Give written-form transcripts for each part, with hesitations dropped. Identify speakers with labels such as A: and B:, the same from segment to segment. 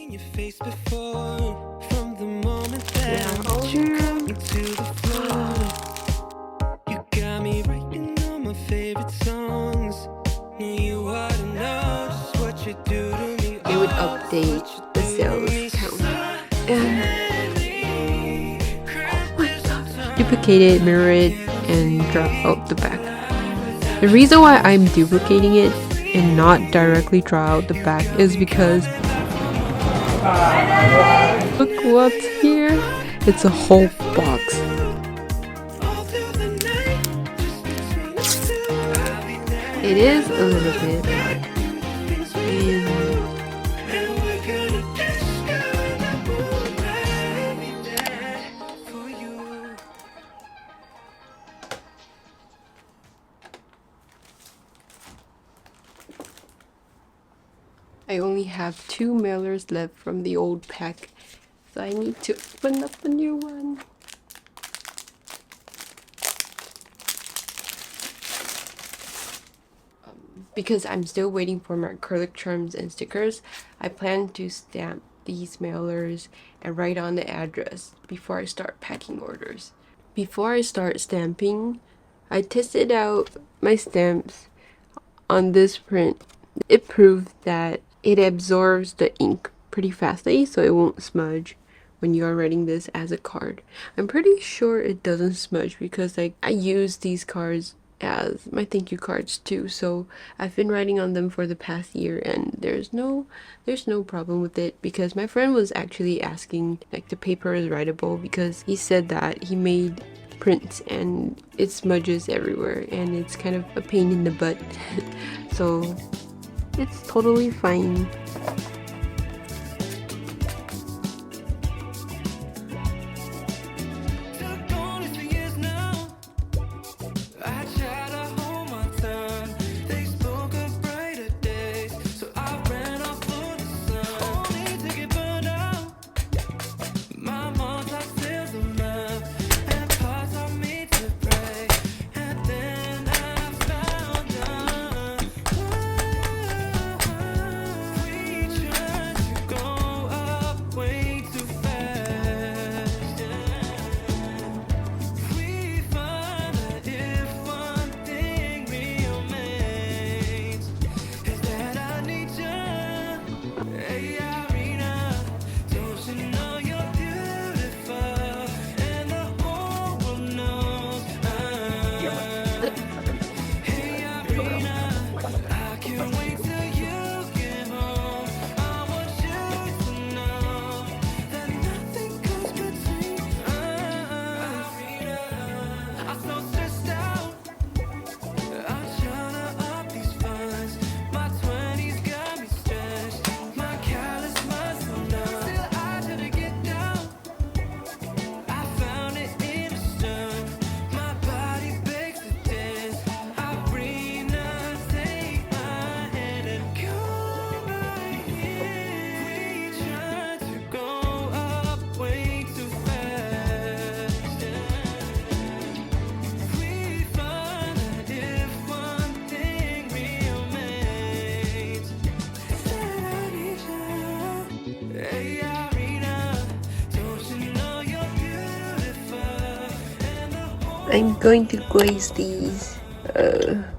A: seen your face before. From the moment that you cut me to the floor, you got me writing all my favorite songs. Know you ought to know just what you do to me.
B: It would update the sales count. And oh my god, duplicate it, mirror it, and draw out the back. The reason why I'm duplicating it and not directly draw out the back is because look what's here. It's a whole box. It is a little bit hard. I only have 2 mailers left from the old pack, so I need to open up a new one. Because I'm still waiting for my acrylic charms and stickers, I plan to stamp these mailers and write on the address before I start packing orders. Before I start stamping, I tested out my stamps on this print. It proved that it absorbs the ink pretty fastly, so it won't smudge when you are writing this as a card. I'm pretty sure it doesn't smudge because I use these cards as my thank you cards too, so I've been writing on them for the past year and there's no problem with it, because my friend was actually asking like the paper is writable because he said that he made prints and it smudges everywhere and it's kind of a pain in the butt. So it's totally fine. I'm going to glaze these.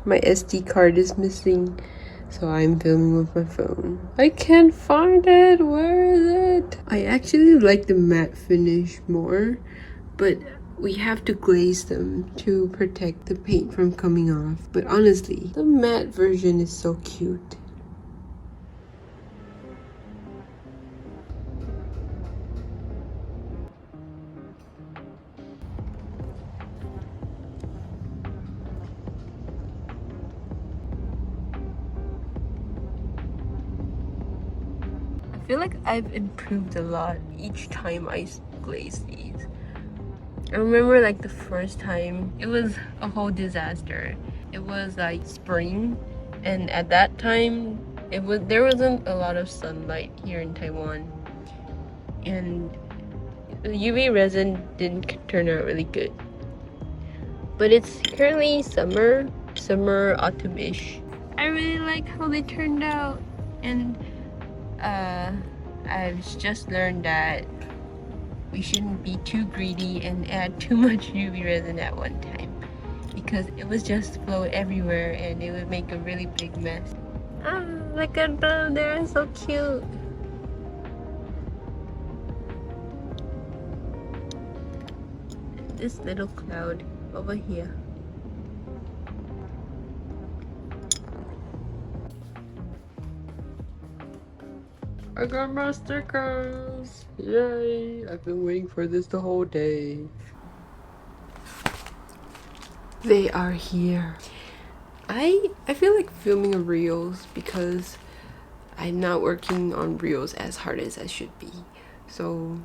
B: My SD card is missing, so I'm filming with my phone. I can't find it. Where is it? I actually like the matte finish more, but we have to glaze them to protect the paint from coming off. But honestly, the matte version is so cute. I feel like I've improved a lot each time I glaze these. I remember like the first time, it was a whole disaster. It was like spring, and at that time there wasn't a lot of sunlight here in Taiwan, and the UV resin didn't turn out really good. But it's currently summer, autumn-ish. I really like how they turned out, and I've just learned that we shouldn't be too greedy and add too much UV resin at one time, because it would just flow everywhere and it would make a really big mess. Ah, look at them, they're so cute. This little cloud over here. I got my stickers! Yay! I've been waiting for this the whole day. They are here. I feel like filming reels because I'm not working on reels as hard as I should be. So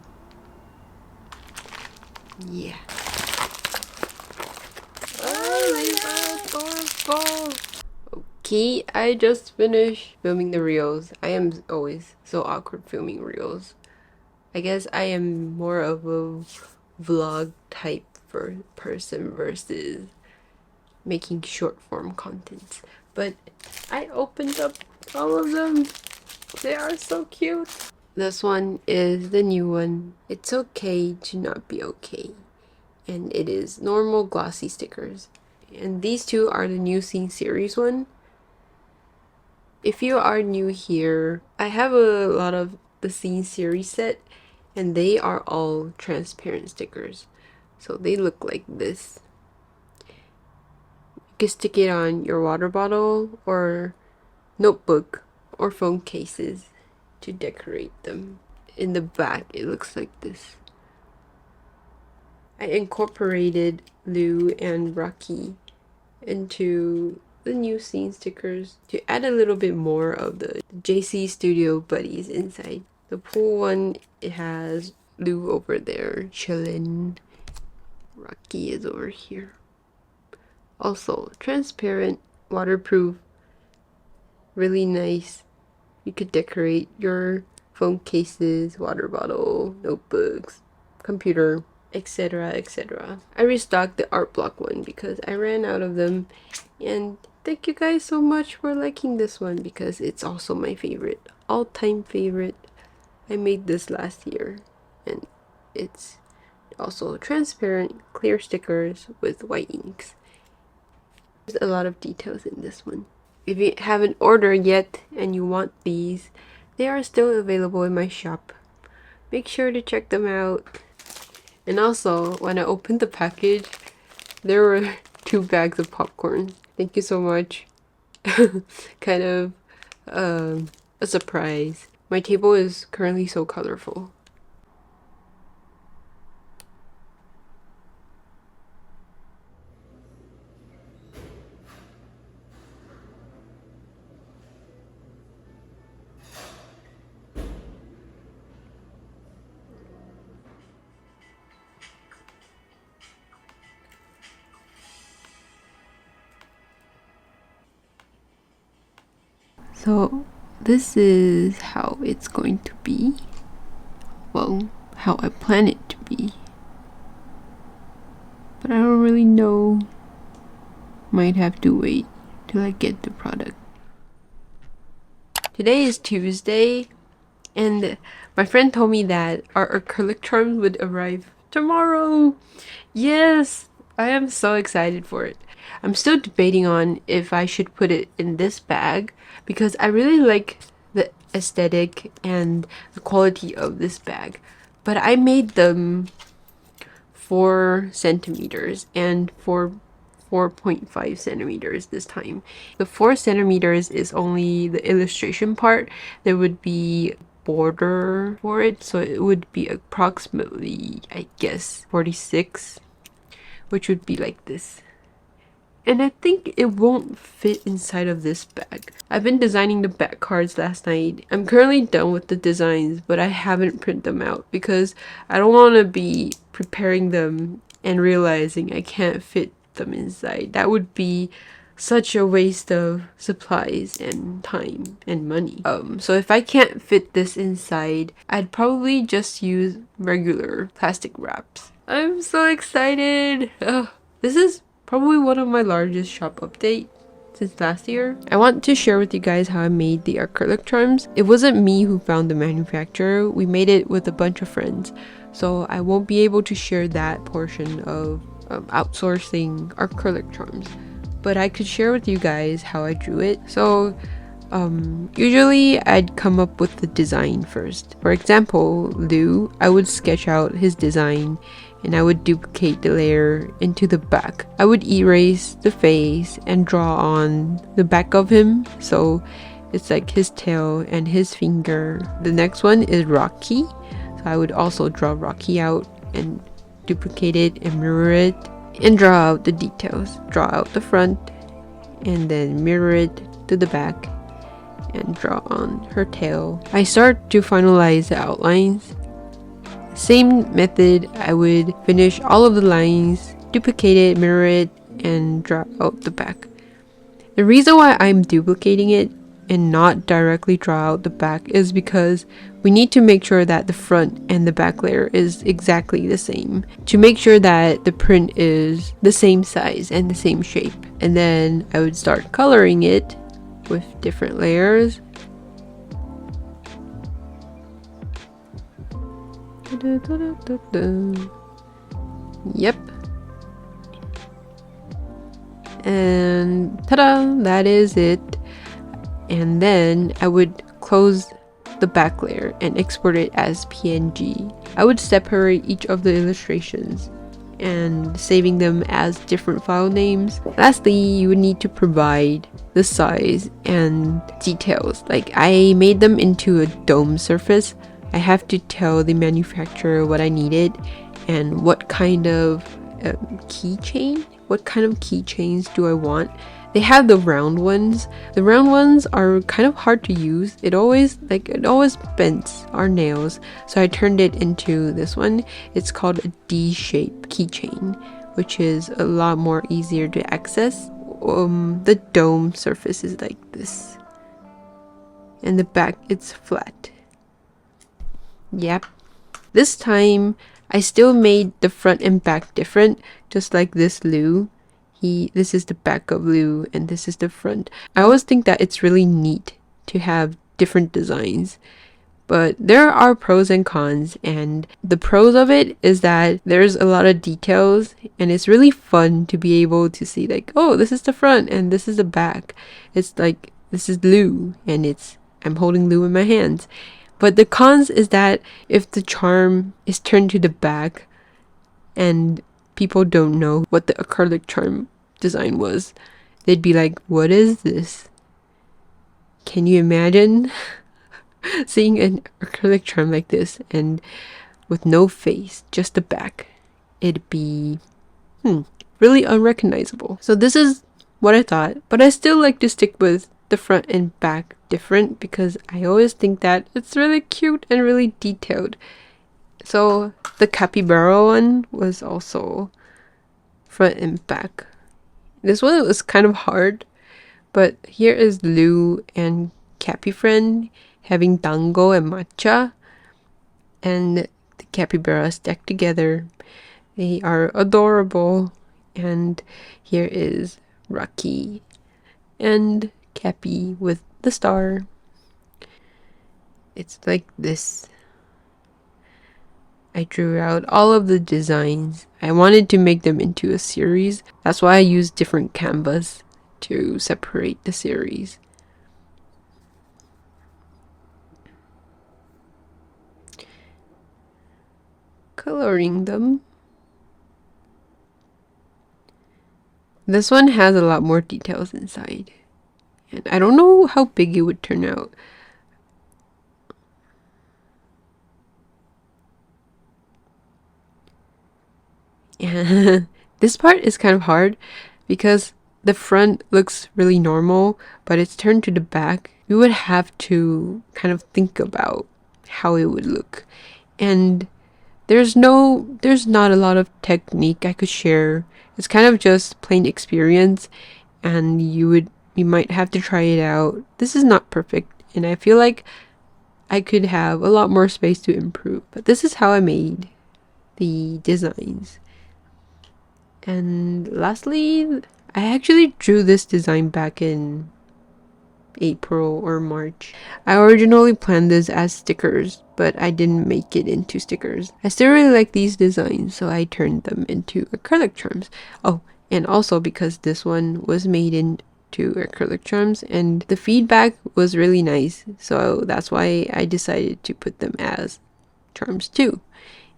B: yeah. Oh, these are adorable! Okay, I just finished filming the reels. I am always so awkward filming reels. I guess I am more of a vlog type person versus making short form content. But I opened up all of them. They are so cute. This one is the new one. It's okay to not be okay. And it is normal glossy stickers. And these two are the new Scene series one. If you are new here, I have a lot of the Scene series set, and they are all transparent stickers. So they look like this. You can stick it on your water bottle or notebook or phone cases to decorate them. In the back, it looks like this. I incorporated Lou and Rocky into the new Scene stickers to add a little bit more of the JC Studio buddies inside. The pool one, it has Lou over there chillin'. Rocky is over here. Also transparent, waterproof, really nice. You could decorate your phone cases, water bottle, notebooks, computer, etc, etc. I restocked the art block one because I ran out of them, and thank you guys so much for liking this one because it's also my favorite, all-time favorite. I made this last year, and it's also transparent clear stickers with white inks. There's a lot of details in this one. If you haven't ordered yet and you want these, they are still available in my shop. Make sure to check them out. And also, when I opened the package, there were 2 bags of popcorn. Thank you so much. Kind of a surprise. My table is currently so colorful. So this is how it's going to be. Well, how I plan it to be. But I don't really know. Might have to wait till I get the product. Today is Tuesday, and my friend told me that our acrylic charms would arrive tomorrow. Yes! I am so excited for it. I'm still debating on if I should put it in this bag because I really like the aesthetic and the quality of this bag. But I made them 4 centimeters and 4.5 centimeters this time. The 4 centimeters is only the illustration part. There would be border for it, so it would be approximately, I guess, 46, which would be like this. And I think it won't fit inside of this bag. I've been designing the back cards last night. I'm currently done with the designs, but I haven't printed them out because I don't want to be preparing them and realizing I can't fit them inside. That would be such a waste of supplies and time and money. So if I can't fit this inside, I'd probably just use regular plastic wraps. I'm so excited! Ugh, this is probably one of my largest shop updates since last year. I want to share with you guys how I made the acrylic charms. It wasn't me who found the manufacturer. We made it with a bunch of friends. So I won't be able to share that portion of outsourcing acrylic charms. But I could share with you guys how I drew it. So usually I'd come up with the design first. For example, Lou, I would sketch out his design and I would duplicate the layer into the back. I would erase the face and draw on the back of him, so it's like his tail and his finger. The next one is Rocky, so I would also draw Rocky out and duplicate it and mirror it and draw out the details. Draw out the front and then mirror it to the back and draw on her tail. I start to finalize the outlines. Same method, I would finish all of the lines, duplicate it, mirror it, and draw out the back. The reason why I'm duplicating it and not directly draw out the back is because we need to make sure that the front and the back layer is exactly the same to make sure that the print is the same size and the same shape. And then I would start coloring it with different layers. Yep. And ta-da! That is it. And then I would close the back layer and export it as PNG. I would separate each of the illustrations and saving them as different file names. Lastly, you would need to provide the size and details. Like I made them into a dome surface. I have to tell the manufacturer what I needed and what kind of keychain. What kind of keychains do I want? They have the round ones. The round ones are kind of hard to use. It always bends our nails. So I turned it into this one. It's called a D-shape keychain, which is a lot more easier to access. The dome surface is like this. And the back, it's flat. Yep. This time, I still made the front and back different, just like this Lou. This is the back of Lou and this is the front. I always think that it's really neat to have different designs, but there are pros and cons, and the pros of it is that there's a lot of details and it's really fun to be able to see like, oh, this is the front and this is the back. It's like, this is Lou and I'm holding Lou in my hands. But the cons is that if the charm is turned to the back and people don't know what the acrylic charm design was, they'd be like, what is this? Can you imagine seeing an acrylic charm like this and with no face, just the back? It'd be really unrecognizable. So this is what I thought, but I still like to stick with the front and back different because I always think that it's really cute and really detailed. So the capybara one was also front and back. This one was kind of hard, but here is Lou and Cappy friend having dango and matcha, and the capybara stacked together. They are adorable. And here is Rocky and Cappy with the star. It's like this. I drew out all of the designs. I wanted to make them into a series. That's why I used different canvas to separate the series. Coloring them. This one has a lot more details inside. And I don't know how big it would turn out. This part is kind of hard because the front looks really normal, but it's turned to the back. We would have to kind of think about how it would look. And there's not a lot of technique I could share. It's kind of just plain experience, and you might have to try it out. This is not perfect, and I feel like I could have a lot more space to improve. But this is how I made the designs. And lastly, I actually drew this design back in April or March. I originally planned this as stickers, but I didn't make it into stickers. I still really like these designs, so I turned them into acrylic charms. Oh, and also because this one was made into acrylic charms and the feedback was really nice, so that's why I decided to put them as charms too.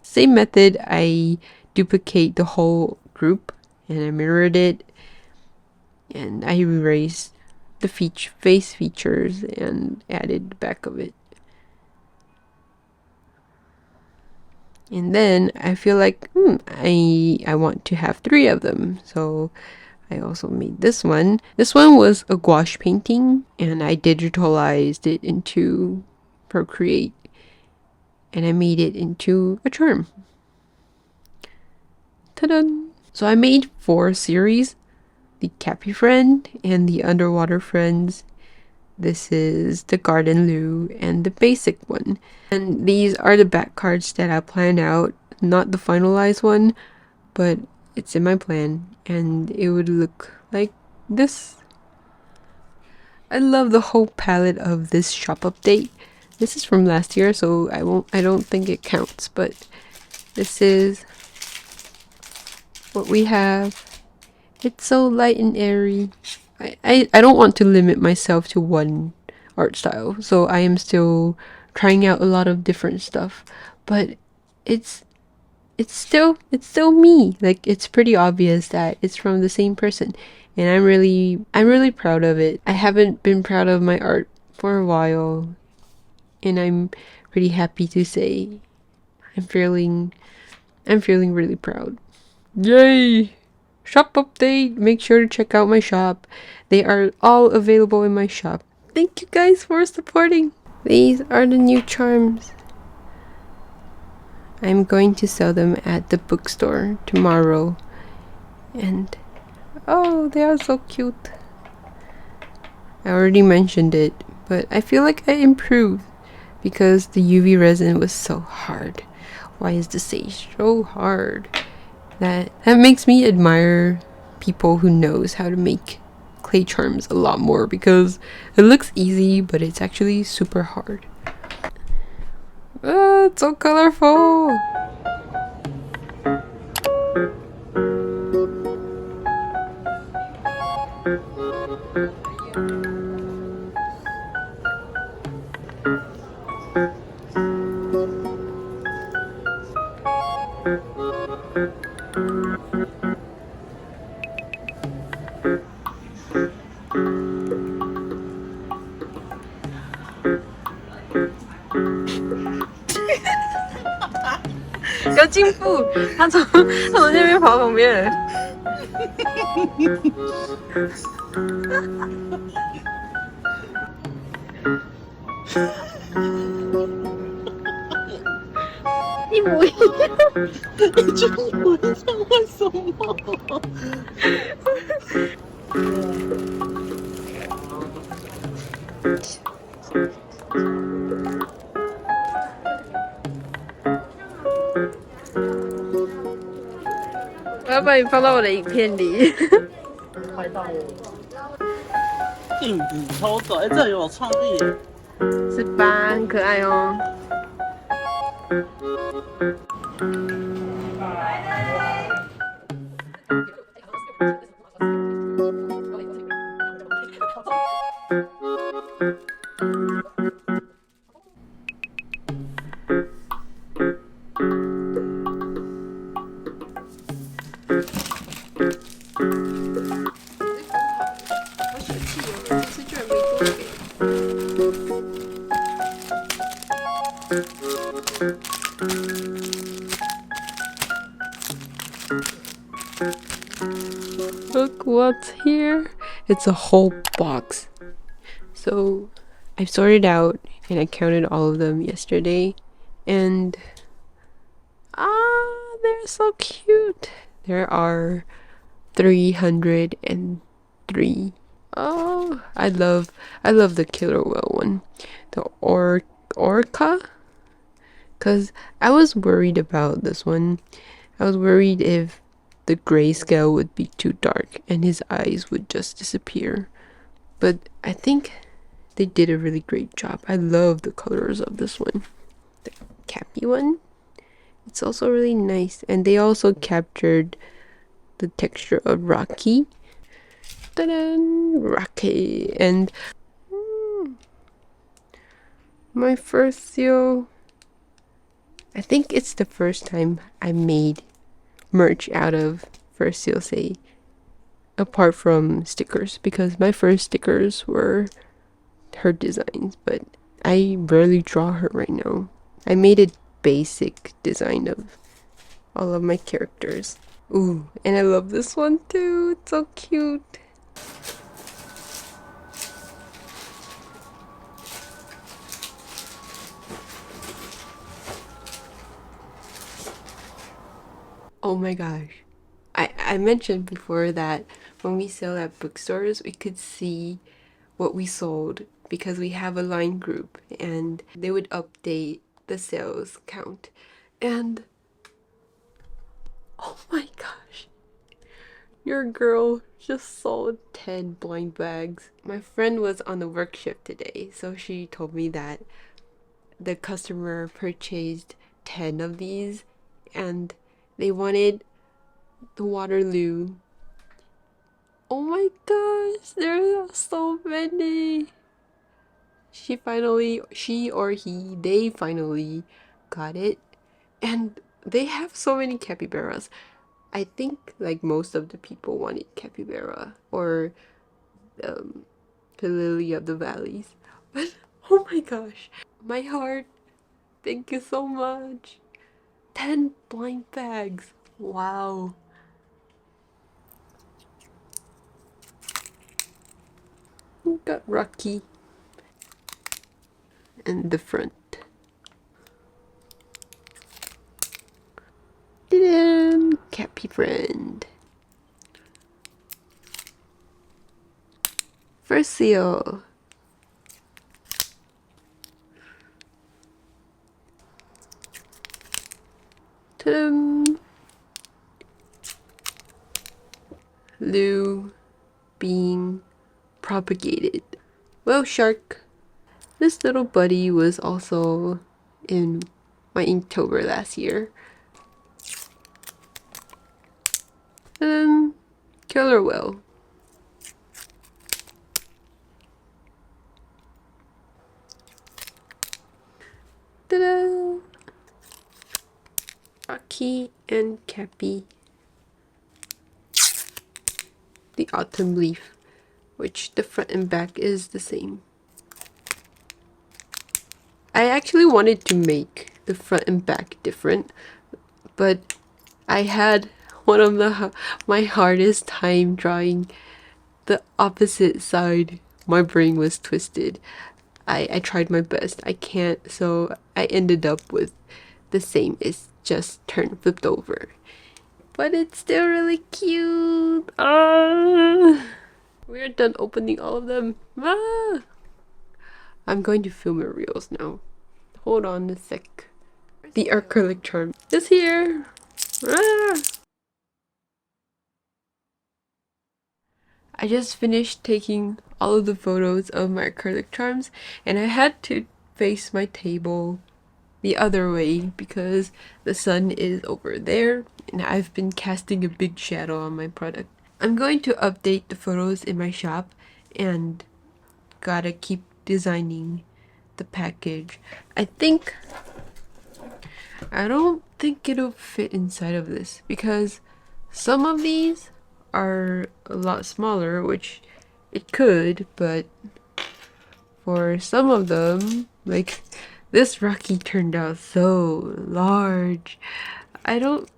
B: Same method, I duplicate the whole group and I mirrored it and I erased the face features and added the back of it. And then I feel like I want to have 3 of them, so I also made this one. This one was a gouache painting and I digitalized it into Procreate and I made it into a charm. Ta-da! So I made 4 series: the Cappy Friend and the Underwater Friends. This is the Garden Loo and the basic one. And these are the back cards that I planned out. Not the finalized one, but it's in my plan. And it would look like this. I love the whole palette of this shop update. This is from last year, so I don't think it counts, but this is what we have. It's so light and airy. I don't want to limit myself to one art style, so I am still trying out a lot of different stuff, but it's still me. Like, it's pretty obvious that it's from the same person, and I'm really proud of it. I haven't been proud of my art for a while, and I'm pretty happy to say I'm feeling really proud. Yay! Shop update! Make sure to check out my shop. They are all available in my shop. Thank you guys for supporting. These are the new charms. I'm going to sell them at the bookstore tomorrow. And oh, they are so cute. I already mentioned it, but I feel like I improved because the UV resin was so hard. Why is the sage so hard? That makes me admire people who knows how to make clay charms a lot more, because it looks easy, but it's actually super hard. Ah, it's so colorful! "有进步，他从那边跑旁边。一模一样，你觉得一模一样？为什么？我要把你放到我的影片里。
C: 拍到我。镜子抽走，哎，这有创意耶。
B: 是吧？很可爱哦。Look what's here. It's a whole box. So I've sorted out and I counted all of them yesterday, and they're so cute. There are 303. Oh, I love the killer whale one, the orca, because I was worried about this one. I was worried if the grayscale would be too dark and his eyes would just disappear. But I think they did a really great job. I love the colors of this one. The cappy one, it's also really nice. And they also captured the texture of Rocky. Ta-da! Rocky. And my first seal. I think it's the first time I made merch out of first seal say, apart from stickers, because my first stickers were her designs, but I rarely draw her right now. I made a basic design of all of my characters. Ooh, and I love this one too. It's so cute. Oh my gosh. I mentioned before that when we sell at bookstores, we could see what we sold because we have a line group and they would update the sales count. And oh my gosh, your girl just sold 10 blind bags. My friend was on the work shift today, so she told me that the customer purchased 10 of these and they wanted the Waterloo. Oh my gosh, there are so many. She or he, they finally got it. And they have so many capybaras. I think like most of the people wanted capybara or the lily of the valleys. But oh my gosh, my heart, thank you so much. 10 blind bags. Wow. Got Rocky. And the front. Cappy friend. First seal. Ta-dam. Lou being propagated. Well, shark. This little buddy was also in my Inktober last year. Killer whale. Ta-da! Rocky and Cappy. The autumn leaf, which the front and back is the same. I actually wanted to make the front and back different, but I had one of my hardest time drawing the opposite side. My brain was twisted. I tried my best. I can't, so I ended up with the same. It's just flipped over. But it's still really cute. We're done opening all of them. I'm going to film a reels now. Hold on a sec. The acrylic charm is here. I just finished taking all of the photos of my acrylic charms and I had to face my table the other way because the sun is over there and I've been casting a big shadow on my product. I'm going to update the photos in my shop and gotta keep designing the package. I don't think it'll fit inside of this because some of these are a lot smaller, which it could, but for some of them, like this Rocky turned out so large. I don't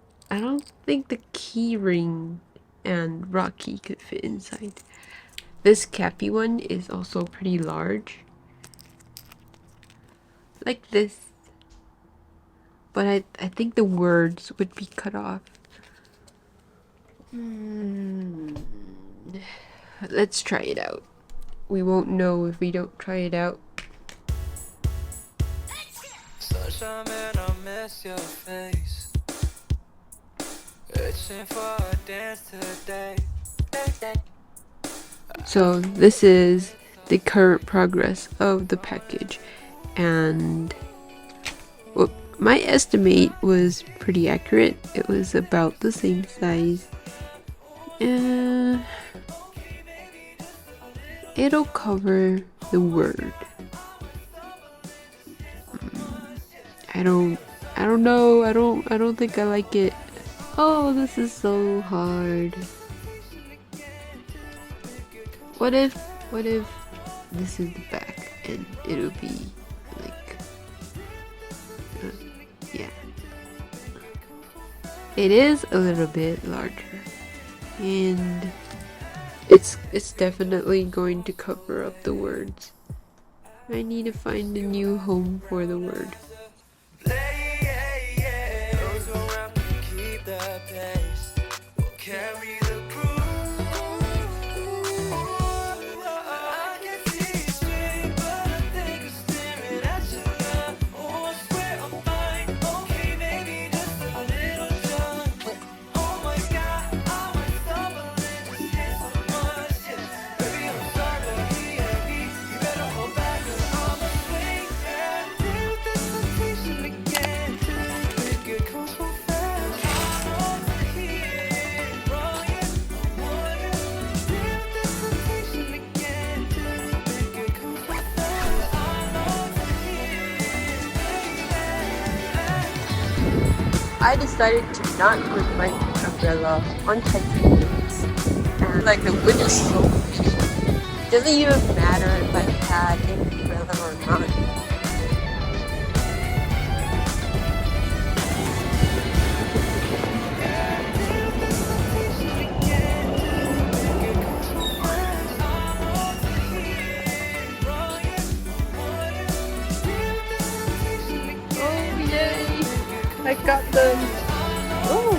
B: think the key ring and Rocky could fit inside. This Cappy one is also pretty large. Like this. But I think the words would be cut off. Let's try it out. We won't know if we don't try it out.
A: Sunshine, man, I miss your face. Itching for a dance today.
B: So this is the current progress of the package, and well, my estimate was pretty accurate. It was about the same size. It'll cover the word. I don't know. I don't think I like it. Oh, this is so hard. What if this is the back and it'll be like yeah. It is a little bit larger, and it's definitely going to cover up the words. I need to find a new home for the word.
A: Those who have to keep the pace will carry the proof. I can see you straight, but I think I'm staring at you now. Oh, I swear I'm fine. Okay, maybe just a little drunk. Oh my God, I went stumbling, just hit so much. Yeah. Baby, I'm sorry, baby. You better hold back, 'cause I'm a swing. Yeah, deal with this temptation again. Think it comes so fast. I'm on to here, running, wanting. Deal with this temptation again. Think it comes so fast. I'm on to here, baby.
B: I decided to not put my umbrella on Taipei days, and like the wind is so big. Doesn't even matter if I had an umbrella or not. Oh yay! I got them! Oh!